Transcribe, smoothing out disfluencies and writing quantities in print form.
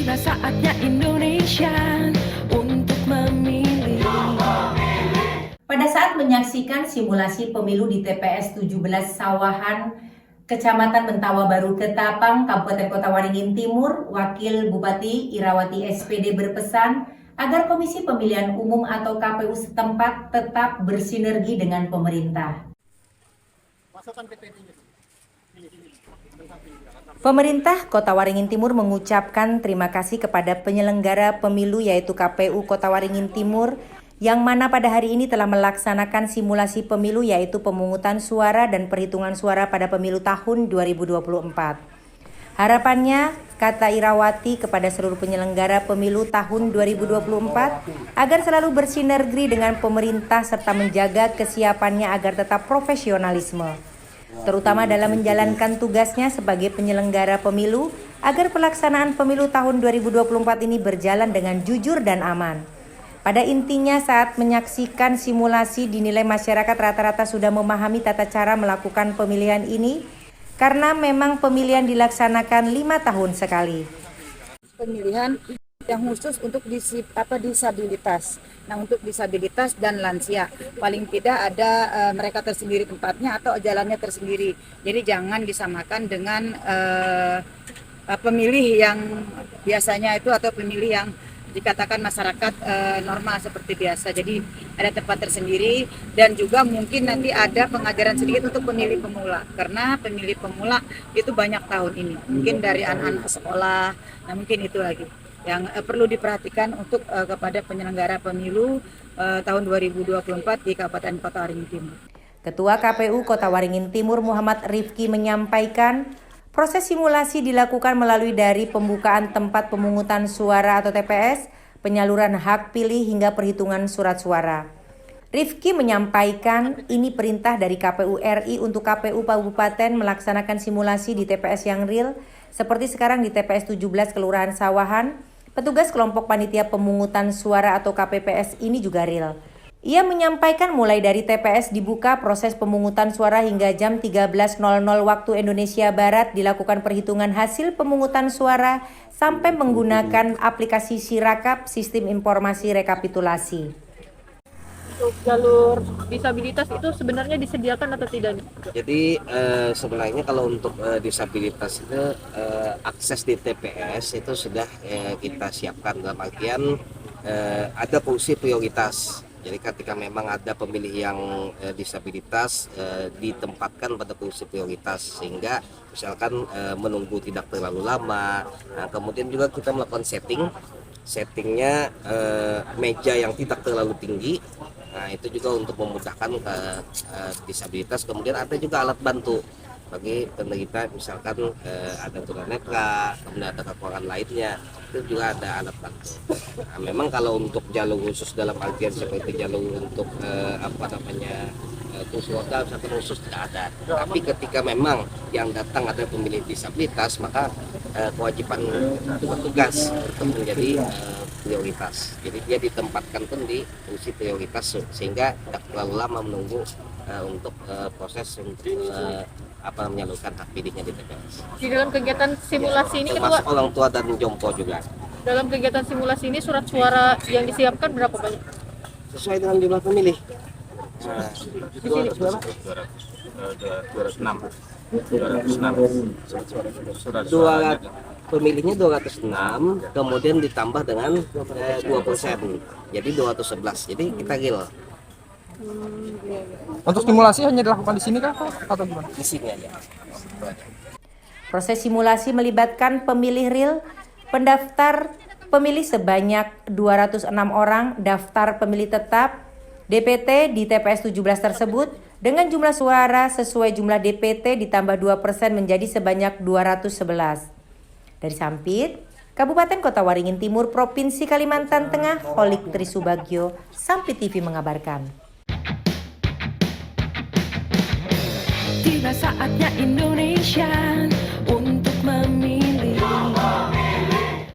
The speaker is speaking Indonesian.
Tiba saatnya Indonesia untuk memilih. Pada saat menyaksikan simulasi pemilu di TPS 17 Sawahan, Kecamatan Mentawa Baru Ketapang, Kabupaten Kota Waringin Timur, Wakil Bupati Irawati SPD berpesan agar Komisi Pemilihan Umum atau KPU setempat tetap bersinergi dengan pemerintah. Pemerintah Kota Waringin Timur mengucapkan terima kasih kepada penyelenggara pemilu yaitu KPU Kota Waringin Timur yang mana pada hari ini telah melaksanakan simulasi pemilu yaitu pemungutan suara dan perhitungan suara pada pemilu tahun 2024. Harapannya, kata Irawati kepada seluruh penyelenggara pemilu tahun 2024 agar selalu bersinergi dengan pemerintah serta menjaga kesiapannya agar tetap profesionalisme, terutama dalam menjalankan tugasnya sebagai penyelenggara pemilu agar pelaksanaan pemilu tahun 2024 ini berjalan dengan jujur dan aman. Pada intinya saat menyaksikan simulasi dinilai masyarakat rata-rata sudah memahami tata cara melakukan pemilihan ini karena memang pemilihan dilaksanakan 5 tahun sekali. Pemilihan yang khusus untuk disabilitas. Nah, untuk disabilitas dan lansia, paling tidak ada mereka tersendiri tempatnya atau jalannya tersendiri. Jadi jangan disamakan dengan pemilih yang biasanya itu atau pemilih yang dikatakan masyarakat normal seperti biasa. Jadi ada tempat tersendiri dan juga mungkin nanti ada pengajaran sedikit untuk pemilih pemula karena pemilih pemula itu banyak tahun ini. Mungkin dari anak-anak sekolah, nah mungkin itu lagi yang perlu diperhatikan untuk kepada penyelenggara pemilu tahun 2024 di Kabupaten Kota Waringin Timur. Ketua KPU Kota Waringin Timur Muhammad Rifki menyampaikan proses simulasi dilakukan melalui dari pembukaan tempat pemungutan suara atau TPS, penyaluran hak pilih hingga perhitungan surat suara. Rifki menyampaikan ini perintah dari KPU RI untuk KPU Kabupaten melaksanakan simulasi di TPS yang real, seperti sekarang di TPS 17 Kelurahan Sawahan, petugas kelompok panitia pemungutan suara atau KPPS ini juga real. Ia menyampaikan mulai dari TPS dibuka proses pemungutan suara hingga jam 13.00 waktu Indonesia Barat dilakukan perhitungan hasil pemungutan suara sampai menggunakan aplikasi Sirakap sistem informasi rekapitulasi. Untuk jalur disabilitas itu sebenarnya disediakan atau tidak? Jadi sebenarnya kalau untuk disabilitas itu akses di TPS itu sudah kita siapkan dalam artian ada fungsi prioritas. Jadi ketika memang ada pemilih yang disabilitas ditempatkan pada fungsi prioritas sehingga misalkan menunggu tidak terlalu lama. Nah, kemudian juga kita melakukan settingnya meja yang tidak terlalu tinggi. Nah, itu juga untuk memudahkan ke disabilitas. Kemudian ada juga alat bantu bagi penderita misalkan ada tunanetra, kemudian ada kekurangan lainnya, itu juga ada alat bantu. Nah, memang kalau untuk jalur khusus dalam artian seperti jalur untuk kursi roda khusus tidak ada. Tapi ketika memang yang datang ada pemilih disabilitas, maka kewajiban petugas untuk menjadi prioritas. Jadi dia ditempatkan pun di fungsi prioritas sehingga tidak terlalu lama menunggu untuk proses untuk menyalurkan hak pilihnya di TPS. Di dalam kegiatan simulasi ini termasuk orang tua dan jompo juga. Dalam kegiatan simulasi ini surat suara yang disiapkan berapa banyak? Sesuai dengan jumlah pemilih. Di sini berapa? 206. Pemilihnya 206, kemudian ditambah dengan 2%, jadi 211. Jadi kita gil. Untuk simulasi hanya dilakukan di sini kah atau gimana? Di sini aja. Proses simulasi melibatkan pemilih real, pendaftar pemilih sebanyak 206 orang, daftar pemilih tetap, DPT di TPS 17 tersebut dengan jumlah suara sesuai jumlah DPT ditambah 2% menjadi sebanyak 211. Dari Sampit, Kabupaten Kota Waringin Timur, Provinsi Kalimantan Tengah, Holik Trisubagyo, Sampit TV mengabarkan. Tiba saatnya Indonesia